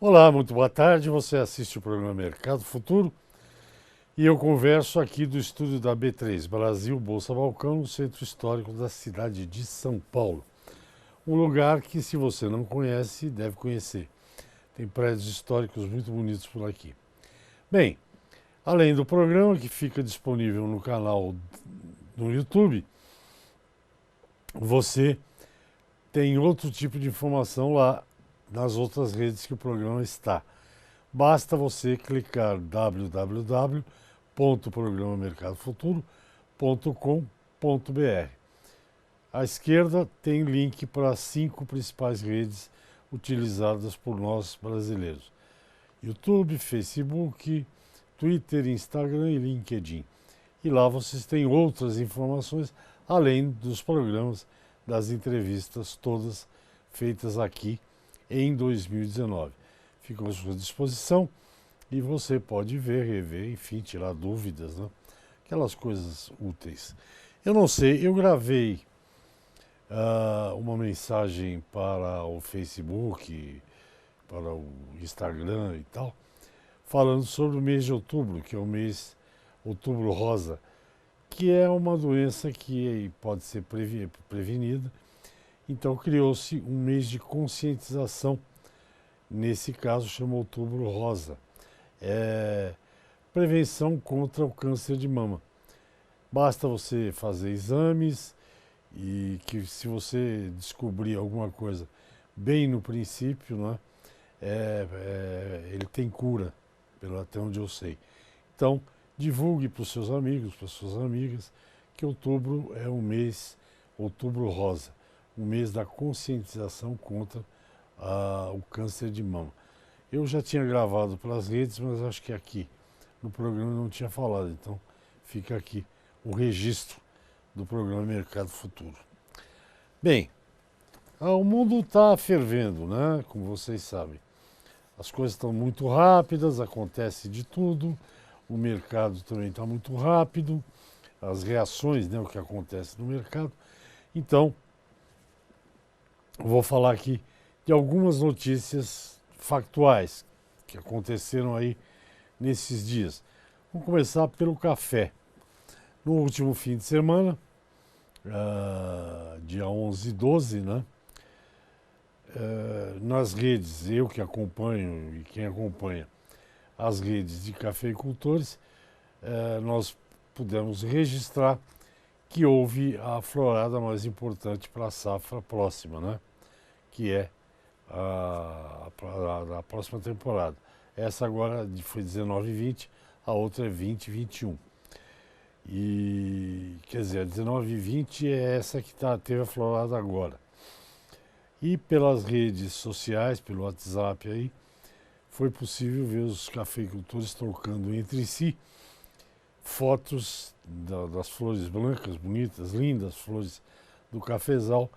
Olá, muito boa tarde. Você assiste o programa Mercado Futuro e eu converso aqui do estúdio da B3 Brasil Bolsa Balcão, no centro histórico da cidade de São Paulo. Um lugar que, se você não conhece, deve conhecer. Tem prédios históricos muito bonitos por aqui. Bem, além do programa que fica disponível no canal no YouTube, você tem outro tipo de informação lá nas outras redes que o programa está. Basta você clicar www.programamercadofuturo.com.br. À esquerda tem link para as 5 principais redes utilizadas por nós brasileiros: YouTube, Facebook, Twitter, Instagram e LinkedIn. E lá vocês têm outras informações, além dos programas, das entrevistas, todas feitas aqui em 2019. Ficam à sua disposição e você pode ver, rever, enfim, tirar dúvidas, né? Aquelas coisas úteis. Eu não sei, eu gravei uma mensagem para o Facebook, para o Instagram e tal, falando sobre o mês de outubro, que é o mês Outubro Rosa, que é uma doença que pode ser prevenida. Então criou-se um mês de conscientização, nesse caso chama Outubro Rosa. É prevenção contra o câncer de mama. Basta você fazer exames e que, se você descobrir alguma coisa bem no princípio, né, ele tem cura, até onde eu sei. Então, divulgue para os seus amigos, para as suas amigas, que outubro é um mês, Outubro Rosa, um mês da conscientização contra o câncer de mama. Eu já tinha gravado pelas redes, mas acho que aqui no programa não tinha falado, então fica aqui o registro do programa Mercado Futuro. Bem, o mundo está fervendo, né? Como vocês sabem. As coisas estão muito rápidas, acontece de tudo, o mercado também está muito rápido, as reações, né, o que acontece no mercado. Então, vou falar aqui de algumas notícias factuais que aconteceram aí nesses dias. Vamos começar pelo café. No último fim de semana, dia 11 e 12, né? Nas redes, eu que acompanho e quem acompanha as redes de cafeicultores, nós pudemos registrar que houve a florada mais importante para a safra próxima, né? Que é a próxima temporada. Essa agora foi 19 e 20, a outra é 20 e 21. E, quer dizer, a 19 e 20 é essa que teve a florada agora. E pelas redes sociais, pelo WhatsApp aí, foi possível ver os cafeicultores trocando entre si fotos das flores brancas, bonitas, lindas flores do cafezal,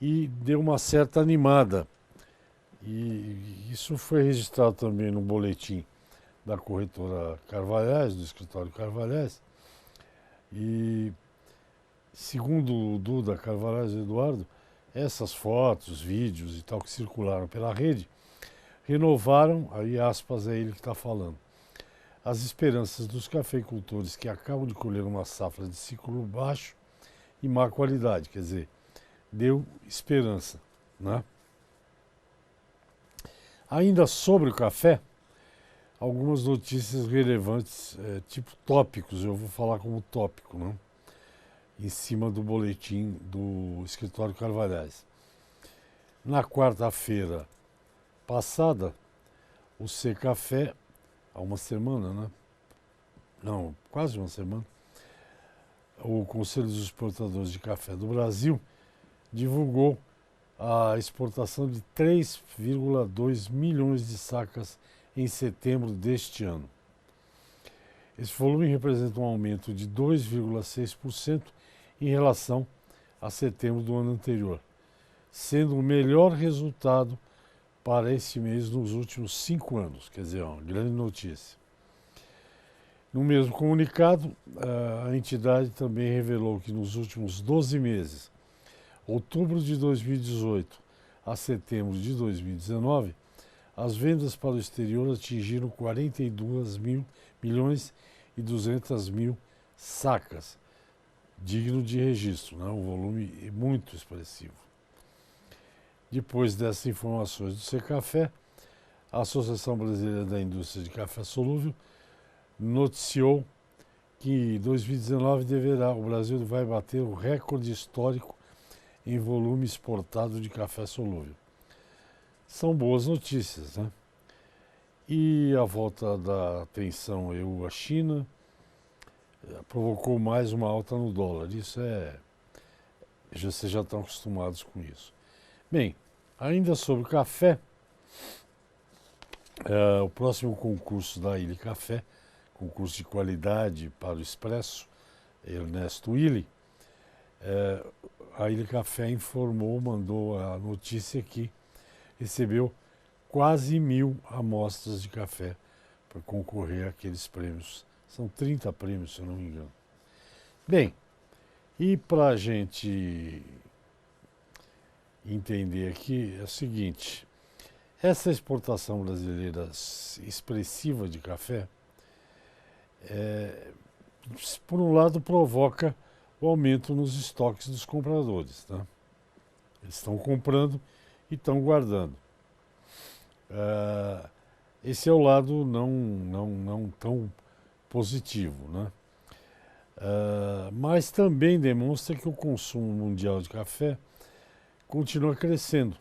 e deu uma certa animada. E isso foi registrado também no boletim da corretora Carvalhais, do escritório Carvalhais. E, segundo o Duda Carvalhais e Eduardo, essas fotos, vídeos e tal que circularam pela rede renovaram, aí aspas, é ele que está falando, as esperanças dos cafeicultores que acabam de colher uma safra de ciclo baixo e má qualidade. Quer dizer, deu esperança, né? Ainda sobre o café, algumas notícias relevantes, tipo tópicos, eu vou falar como tópico, né? Em cima do boletim do escritório Carvalhais. Na quarta-feira passada, o Secafé, há uma semana, né? Não, quase uma semana, o Conselho dos Exportadores de Café do Brasil divulgou a exportação de 3,2 milhões de sacas em setembro deste ano. Esse volume representa um aumento de 2,6% em relação a setembro do ano anterior, sendo o melhor resultado para esse mês nos últimos 5 anos. Quer dizer, uma grande notícia. No mesmo comunicado, a entidade também revelou que nos últimos 12 meses, outubro de 2018 a setembro de 2019, as vendas para o exterior atingiram 42 milhões e 200 mil sacas, digno de registro, né? Um volume muito expressivo. Depois dessas informações do Secafé, a Associação Brasileira da Indústria de Café Solúvel noticiou que em 2019 o Brasil vai bater o recorde histórico em volume exportado de café solúvel. São boas notícias, né? E a volta da atenção EU à China provocou mais uma alta no dólar. Vocês já estão acostumados com isso. Bem, ainda sobre café, o próximo concurso da Ilha Café, concurso de qualidade para o Expresso, Ernesto Willi, a Ilha Café mandou a notícia que recebeu quase 1.000 amostras de café para concorrer àqueles prêmios. São 30 prêmios, se eu não me engano. Bem, e para a gente entender aqui é o seguinte: essa exportação brasileira expressiva de café, por um lado, provoca o aumento nos estoques dos compradores, né? Eles estão comprando e estão guardando. Esse é o lado não tão positivo, né? Mas também demonstra que o consumo mundial de café continua crescendo.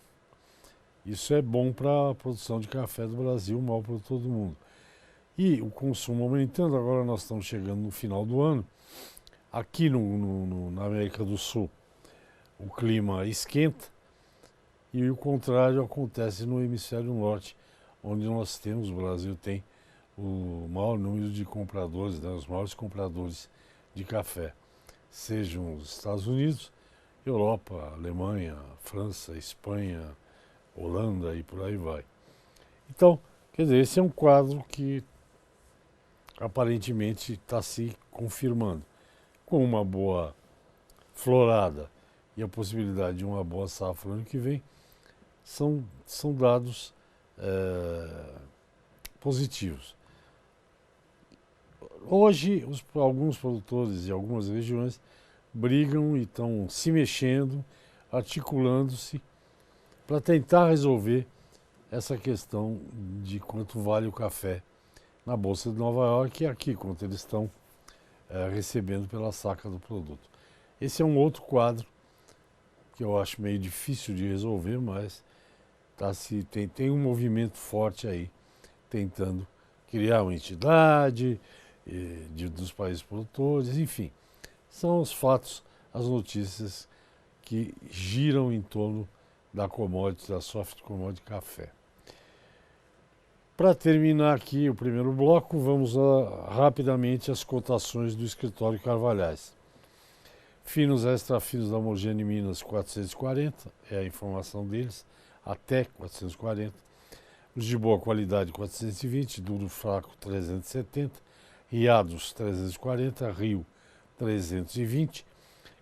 Isso é bom para a produção de café do Brasil, mal para todo mundo. E o consumo aumentando, agora nós estamos chegando no final do ano. Aqui na América do Sul, o clima esquenta e o contrário acontece no hemisfério norte, onde o Brasil tem o maior número de compradores, né, os maiores compradores de café, sejam os Estados Unidos, Europa, Alemanha, França, Espanha, Holanda e por aí vai. Então, quer dizer, esse é um quadro que aparentemente está se confirmando. Com uma boa florada e a possibilidade de uma boa safra no ano que vem, são dados positivos. Hoje, alguns produtores de algumas regiões brigam e estão se mexendo, articulando-se para tentar resolver essa questão de quanto vale o café na Bolsa de Nova York e aqui, quanto eles estão recebendo pela saca do produto. Esse é um outro quadro que eu acho meio difícil de resolver, mas tem um movimento forte aí, tentando criar uma entidade dos países produtores, enfim. São os fatos, as notícias que giram em torno da commodity, da soft commodity café. Para terminar aqui o primeiro bloco, vamos rapidamente às cotações do escritório Carvalhais. Finos extra finos da Mogiane Minas 440, é a informação deles, até 440. Os de boa qualidade 420, duro fraco 370, riados 340, rio 320,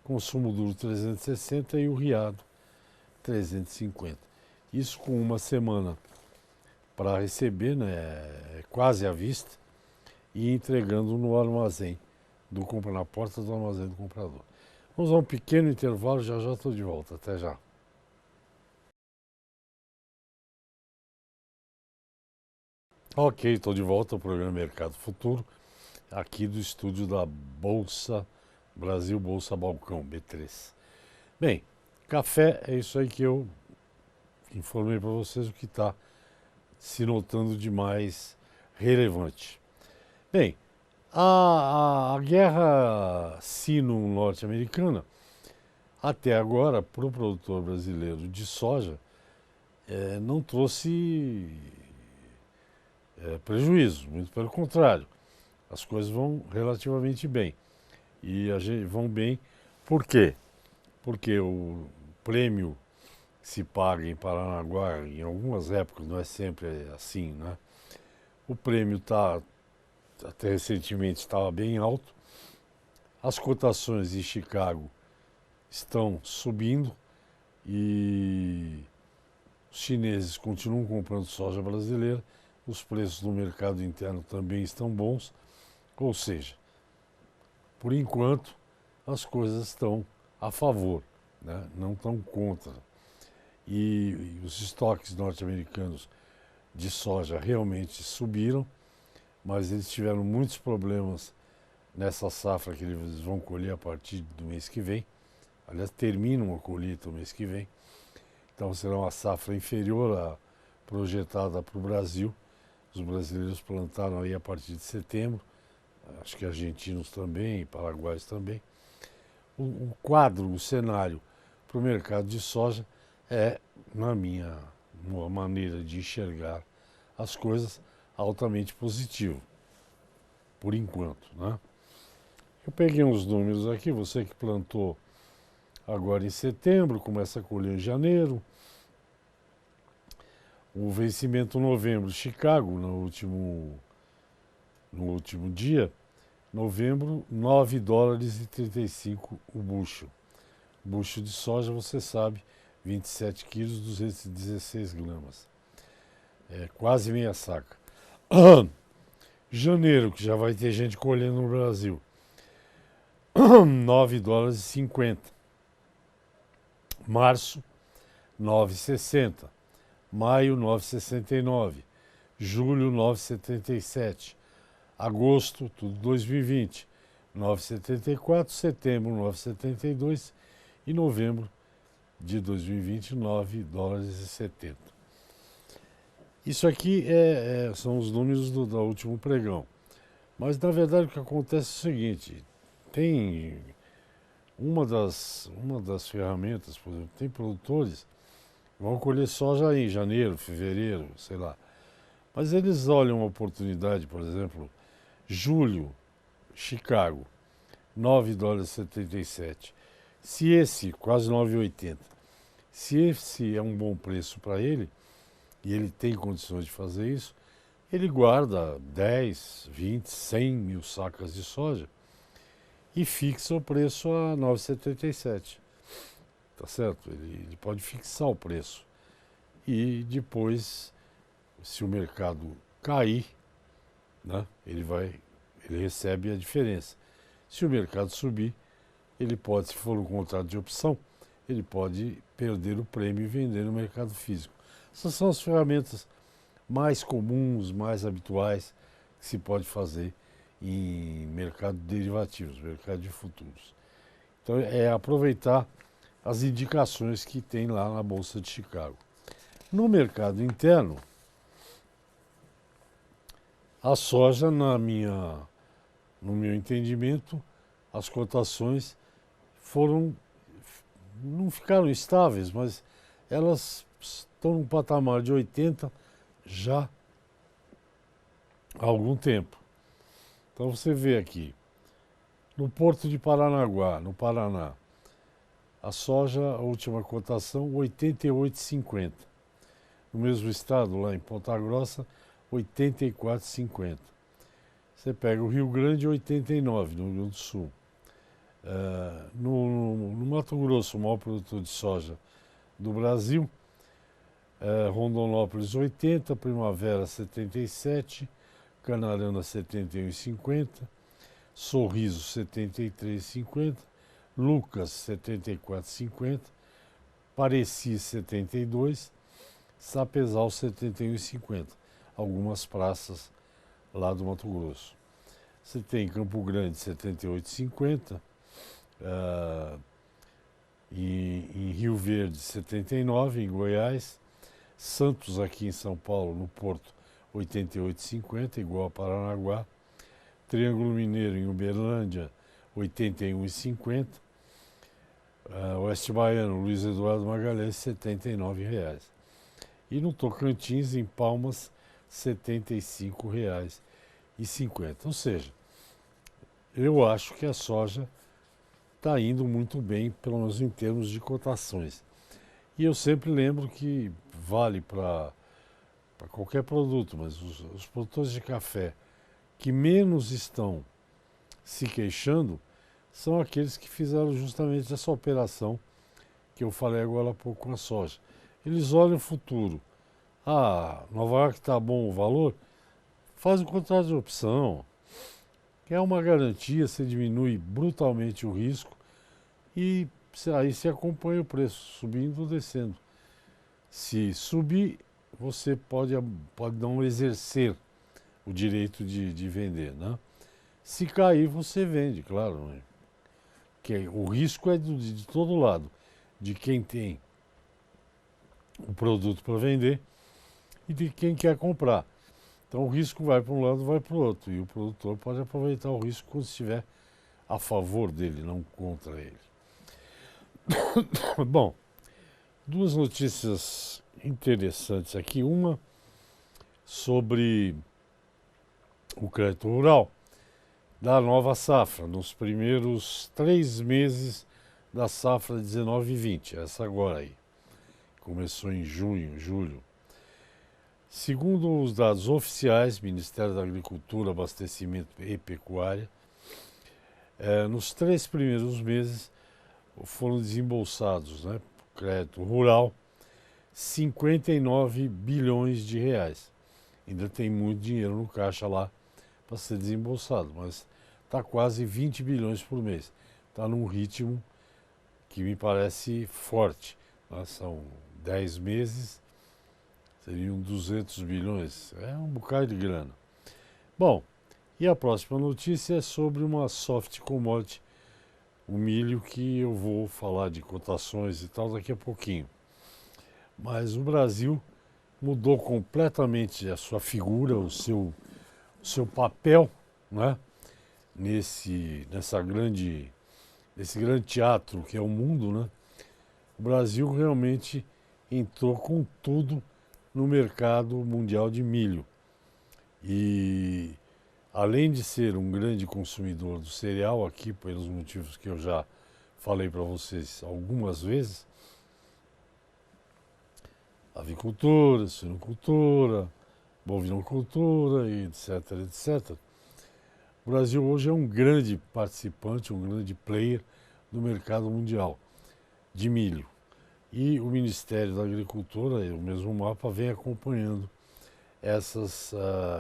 consumo duro 360 e o riado 350. Isso com uma semana para receber, né, quase à vista, e entregando no armazém na porta do armazém do comprador. Vamos a um pequeno intervalo, já estou de volta. Até já. Ok, estou de volta ao programa Mercado Futuro, aqui do estúdio da Bolsa Brasil, Bolsa Balcão, B3. Bem, café é isso aí que eu informei para vocês, o que está se notando de mais relevante. Bem, a guerra sino-norte-americana, até agora, para o produtor brasileiro de soja, não trouxe prejuízo, muito pelo contrário. As coisas vão relativamente bem. E vão bem, por quê? Porque o prêmio se paga em Paranaguá, em algumas épocas, não é sempre assim, né? O prêmio até recentemente estava bem alto, as cotações em Chicago estão subindo e Os chineses continuam comprando soja brasileira, os preços no mercado interno também estão bons, ou seja, por enquanto as coisas estão a favor, né? Não estão contra. E os estoques norte-americanos de soja realmente subiram, mas eles tiveram muitos problemas nessa safra que eles vão colher a partir do mês que vem. Aliás, terminam a colheita o mês que vem. Então será uma safra inferior à projetada para o Brasil. Os brasileiros plantaram aí a partir de setembro, acho que argentinos também, paraguaios também. O quadro, o cenário para o mercado de soja é, na minha maneira de enxergar as coisas, altamente positivo, por enquanto, né? Eu peguei uns números aqui, você que plantou agora em setembro, começa a colher em janeiro. O vencimento em novembro, Chicago, no último dia, novembro, 9 dólares e 35 o bushel. Bushel de soja, você sabe, 27 quilos, 216 gramas. É quase meia saca. Janeiro, que já vai ter gente colhendo no Brasil, 9 dólares e 50. Março, 9,60. Maio, 9,69. Julho, 9,77. Agosto, tudo 2020, 9,74. Setembro, 9,72. E novembro de 2020, 9 dólares e 70. Isso aqui são os números do último pregão. Mas, na verdade, o que acontece é o seguinte: tem uma das ferramentas, por exemplo, tem produtores que vão colher soja em janeiro, fevereiro, sei lá. Mas eles olham a oportunidade, por exemplo, julho, Chicago, 9 dólares e 77. Se esse, quase 9,80, se esse é um bom preço para ele, e ele tem condições de fazer isso, ele guarda 10, 20, 100 mil sacas de soja e fixa o preço a 9,77. Tá certo? Ele pode fixar o preço. E depois, se o mercado cair, né, ele recebe a diferença. Se o mercado subir, ele pode, se for um contrato de opção, ele pode perder o prêmio e vender no mercado físico. Essas são as ferramentas mais comuns, mais habituais que se pode fazer em mercado de derivativos, mercado de futuros. Então é aproveitar as indicações que tem lá na Bolsa de Chicago. No mercado interno, a soja, no meu entendimento, as cotações não ficaram estáveis, mas elas estão num patamar de 80 já há algum tempo. Então você vê aqui, no Porto de Paranaguá, no Paraná, a soja, a última cotação, 88,50. No mesmo estado, lá em Ponta Grossa, 84,50. Você pega o Rio Grande, 89, no Rio Grande do Sul. No Mato Grosso, o maior produtor de soja do Brasil, Rondonópolis 80, Primavera 77, Canarana 71,50, Sorriso 73,50, Lucas 74,50, Pareci 72, Sapezal 71,50. Algumas praças lá do Mato Grosso. Você tem Campo Grande 78,50, em Rio Verde 79, em Goiás, Santos aqui em São Paulo, no Porto 88,50, igual a Paranaguá, Triângulo Mineiro em Uberlândia 81,50, Oeste Baiano, Luiz Eduardo Magalhães, R$ 79,00. E no Tocantins, em Palmas, R$ 75,50. Ou seja, eu acho que a soja está indo muito bem, pelo menos em termos de cotações. E eu sempre lembro que vale para qualquer produto, mas os produtores de café que menos estão se queixando são aqueles que fizeram justamente essa operação que eu falei agora há pouco com a soja. Eles olham o futuro. Ah, Nova York está bom o valor? Faz o contrato de opção. Que é uma garantia, você diminui brutalmente o risco e aí você acompanha o preço, subindo ou descendo. Se subir, você pode não exercer o direito de vender, né? Se cair, você vende, claro, né? Que o risco é de todo lado, de quem tem o produto para vender e de quem quer comprar. Então o risco vai para um lado, vai para o outro, e o produtor pode aproveitar o risco quando estiver a favor dele, não contra ele. Bom, duas notícias interessantes aqui. Uma sobre o crédito rural da nova safra, nos primeiros 3 meses da safra 19 e 20, essa agora aí. Começou em junho, julho. Segundo os dados oficiais, Ministério da Agricultura, Abastecimento e Pecuária, nos 3 primeiros meses foram desembolsados, né, crédito rural, 59 bilhões de reais. Ainda tem muito dinheiro no caixa lá para ser desembolsado, mas está quase 20 bilhões por mês. Está num ritmo que me parece forte. Né? São 10 meses, seriam 200 bilhões. É um bocado de grana. Bom, e a próxima notícia é sobre uma soft commodity, o milho, que eu vou falar de cotações e tal daqui a pouquinho. Mas o Brasil mudou completamente a sua figura, o seu papel, né? Nesse grande teatro que é o mundo, né? O Brasil realmente entrou com tudo no mercado mundial de milho. E além de ser um grande consumidor do cereal aqui, pelos motivos que eu já falei para vocês algumas vezes, avicultura, suinocultura, bovinocultura, etc, etc. O Brasil hoje é um grande participante, um grande player no mercado mundial de milho. E o Ministério da Agricultura, o mesmo mapa, vem acompanhando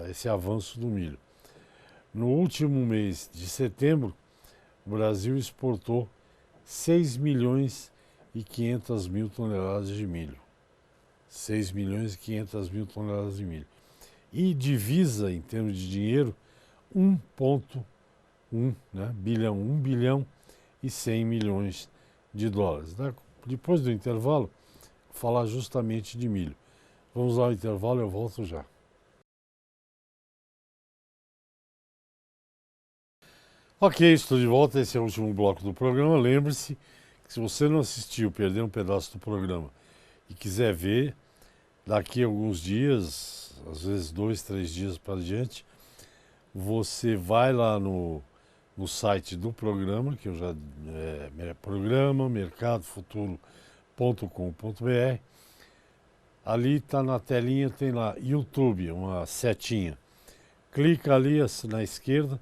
esse avanço do milho. No último mês de setembro, o Brasil exportou 6 milhões e 500 mil toneladas de milho. 6 milhões e 500 mil toneladas de milho. E divisa, em termos de dinheiro, 1,1 bilhão, 1 bilhão e 100 milhões de dólares. Depois do intervalo, vou falar justamente de milho. Vamos ao intervalo e eu volto já. Ok, estou de volta, esse é o último bloco do programa. Lembre-se que se você não assistiu, perdeu um pedaço do programa e quiser ver, daqui a alguns dias, às vezes 2, 3 dias para diante, você vai lá no site do programa, que eu já programa mercadofuturo.com.br. Ali está na telinha, tem lá YouTube, uma setinha. Clica ali na esquerda,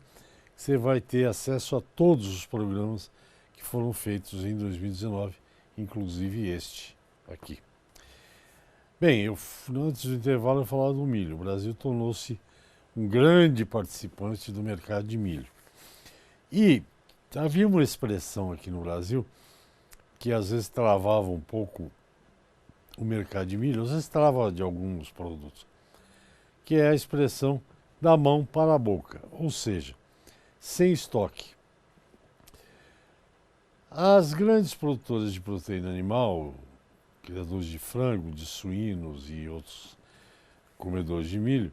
você vai ter acesso a todos os programas que foram feitos em 2019, inclusive este aqui. Bem, antes do intervalo eu falava do milho. O Brasil tornou-se um grande participante do mercado de milho. E havia uma expressão aqui no Brasil que às vezes travava um pouco o mercado de milho, às vezes trava de alguns produtos, que é a expressão da mão para a boca, ou seja, sem estoque. As grandes produtoras de proteína animal, criadores de frango, de suínos e outros comedores de milho,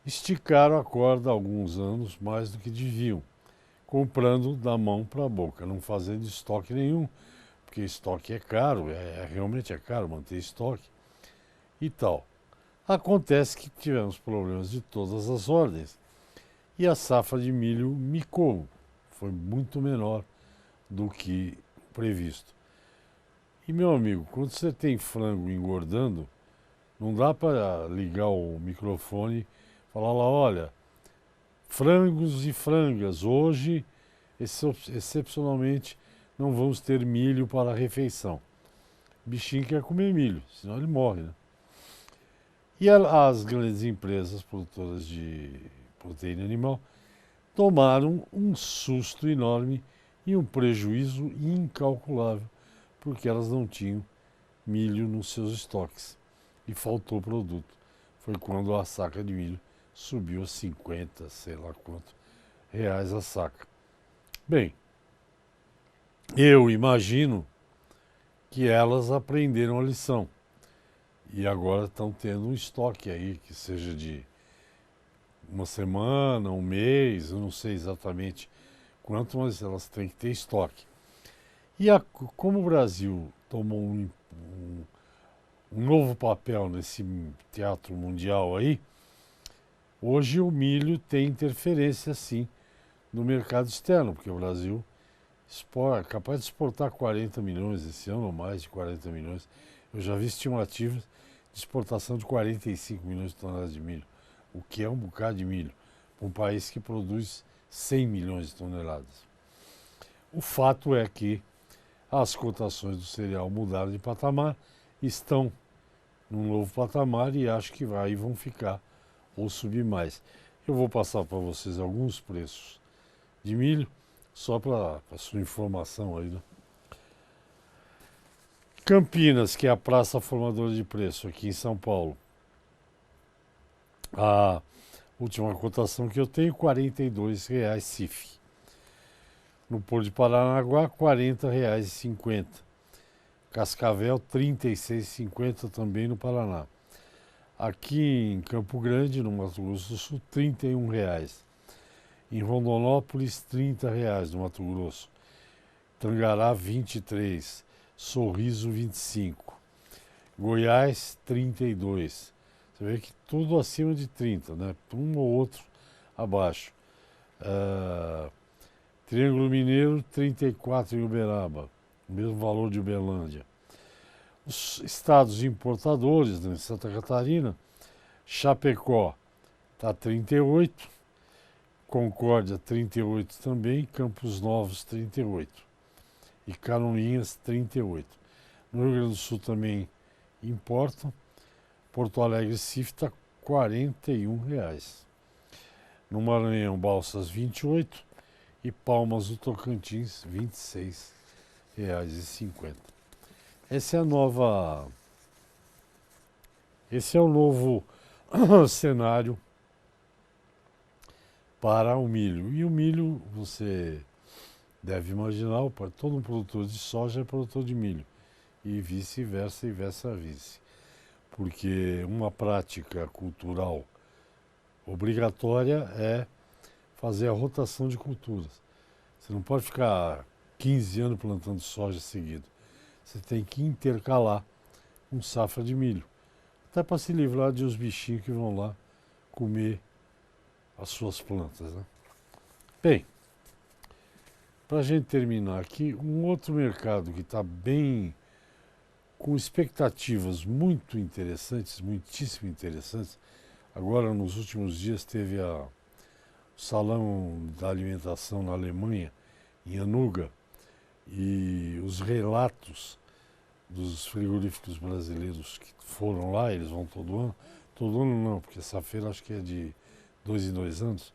esticaram a corda há alguns anos mais do que deviam, comprando da mão para a boca, não fazendo estoque nenhum, porque estoque é caro, realmente é caro manter estoque e tal. Acontece que tivemos problemas de todas as ordens e a safra de milho micou, foi muito menor do que previsto. E meu amigo, quando você tem frango engordando, não dá para ligar o microfone e falar lá, olha, frangos e frangas, hoje, excepcionalmente, não vamos ter milho para a refeição. o bichinho quer comer milho, senão ele morre, né? E as grandes empresas produtoras de proteína animal tomaram um susto enorme e um prejuízo incalculável, porque elas não tinham milho nos seus estoques e faltou produto. Foi quando a saca de milho subiu a 50, sei lá quanto, reais a saca. Bem, eu imagino que elas aprenderam a lição e agora estão tendo um estoque aí, que seja de uma semana, um mês, eu não sei exatamente quanto, mas elas têm que ter estoque. E como o Brasil tomou um novo papel nesse teatro mundial aí, hoje o milho tem interferência sim no mercado externo, porque o Brasil é capaz de exportar 40 milhões esse ano, ou mais de 40 milhões. Eu já vi estimativas de exportação de 45 milhões de toneladas de milho, o que é um bocado de milho, para um país que produz 100 milhões de toneladas. O fato é que as cotações do cereal mudaram de patamar, estão num novo patamar e acho que aí vão ficar ou subir mais. Eu vou passar para vocês alguns preços de milho, só para sua informação aí, né? Campinas, que é a praça formadora de preço aqui em São Paulo. A última cotação que eu tenho, R$ 42,00 CIF. No Porto de Paranaguá, R$ 40,50. Cascavel, R$ 36,50 também no Paraná. Aqui em Campo Grande, no Mato Grosso do Sul, R$ 31,00. Em Rondonópolis, R$ 30,00 no Mato Grosso. Tangará, 23. Sorriso, 25. Goiás, 32. Você vê que tudo acima de 30, né? Um ou outro abaixo. Triângulo Mineiro, 34 em Uberaba. O mesmo valor de Uberlândia. Os estados importadores, né, em Santa Catarina, Chapecó está 38, Concórdia 38 também, Campos Novos 38 e Canoinhas 38. No Rio Grande do Sul também importam, Porto Alegre CIF está R$ 41,00. No Maranhão, Balsas 28 e Palmas do Tocantins R$ 26,50. Esse é o novo cenário para o milho. E o milho, você deve imaginar, todo um produtor de soja é produtor de milho. E vice-versa e vice. Porque uma prática cultural obrigatória é fazer a rotação de culturas. Você não pode ficar 15 anos plantando soja seguido. Você tem que intercalar um safra de milho, até para se livrar de os bichinhos que vão lá comer as suas plantas, né? Bem, para a gente terminar aqui, um outro mercado que está bem com expectativas muito interessantes, muitíssimo interessantes. Agora, nos últimos dias, teve o Salão da Alimentação na Alemanha, em Hannover, e os relatos dos frigoríficos brasileiros que foram lá, eles vão todo ano não, porque essa feira acho que é de 2 em 2 anos,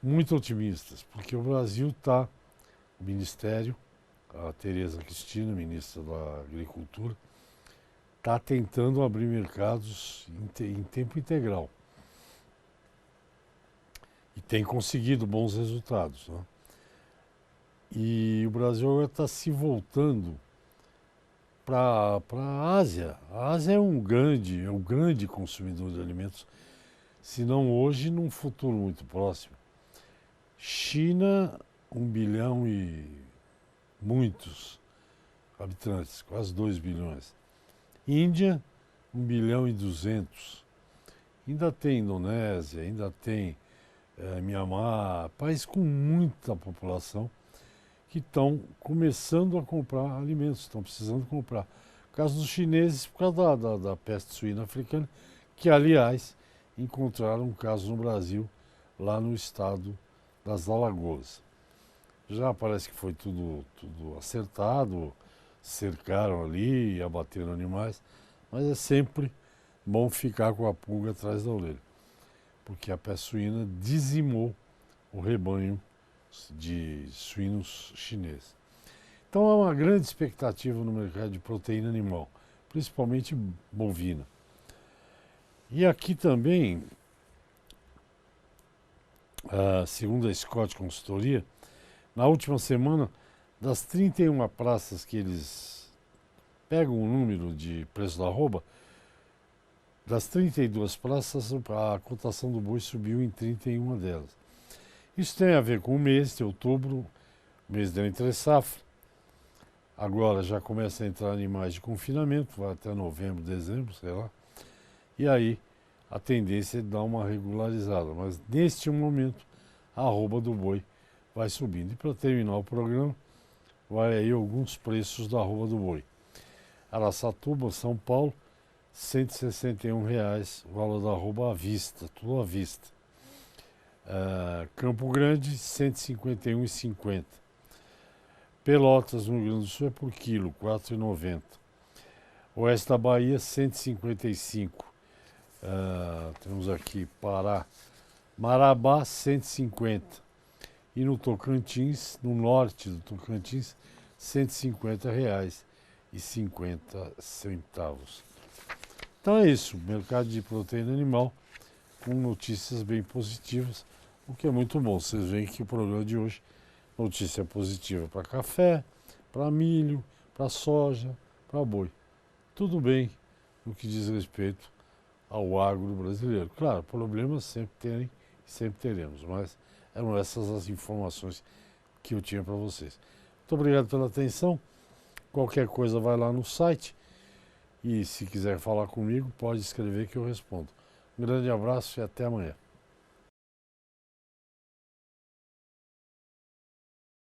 muito otimistas, porque o Brasil está, o Ministério, a Tereza Cristina, ministra da Agricultura, está tentando abrir mercados em tempo integral. E tem conseguido bons resultados, né? E o Brasil agora está se voltando para a Ásia. A Ásia é um grande consumidor de alimentos, se não hoje, num futuro muito próximo. China, 1 bilhão e muitos habitantes, quase 2 bilhões. Índia, 1 bilhão e 200. Ainda tem Indonésia, ainda tem Mianmar, país com muita população que estão começando a comprar alimentos, estão precisando comprar. O caso dos chineses, por causa da peste suína africana, que, aliás, encontraram um caso no Brasil, lá no estado das Alagoas. Já parece que foi tudo acertado, cercaram ali e abateram animais, mas é sempre bom ficar com a pulga atrás da orelha, porque a peste suína dizimou o rebanho de suínos chineses. Então há uma grande expectativa no mercado de proteína animal, principalmente bovina. E aqui também, segundo a Scott Consultoria, na última semana, das 31 praças que eles pegam o número de preço da arroba, das 32 praças, a cotação do boi subiu em 31 delas. Isso tem a ver com o mês de outubro, mês da entre-safra. Agora já começa a entrar animais de confinamento, vai até novembro, dezembro, sei lá. E aí a tendência é dar uma regularizada. Mas neste momento a arroba do boi vai subindo. E para terminar o programa, vai aí alguns preços da arroba do boi. Araçatuba, São Paulo, R$ 161, o valor da arroba à vista, tudo à vista. Campo Grande, R$ 151,50. Pelotas, no Rio Grande do Sul, é por quilo, R$ 4,90. Oeste da Bahia, 155. Temos aqui Pará, Marabá, 150. E no Tocantins, no norte do Tocantins, R$ 150,50. Então é isso, mercado de proteína animal com notícias bem positivas, o que é muito bom. Vocês veem que o programa de hoje, notícia positiva para café, para milho, para soja, para boi. Tudo bem no que diz respeito ao agro brasileiro. Claro, problemas sempre teremos, mas eram essas as informações que eu tinha para vocês. Muito obrigado pela atenção. Qualquer coisa vai lá no site e se quiser falar comigo, pode escrever que eu respondo. Um grande abraço e até amanhã.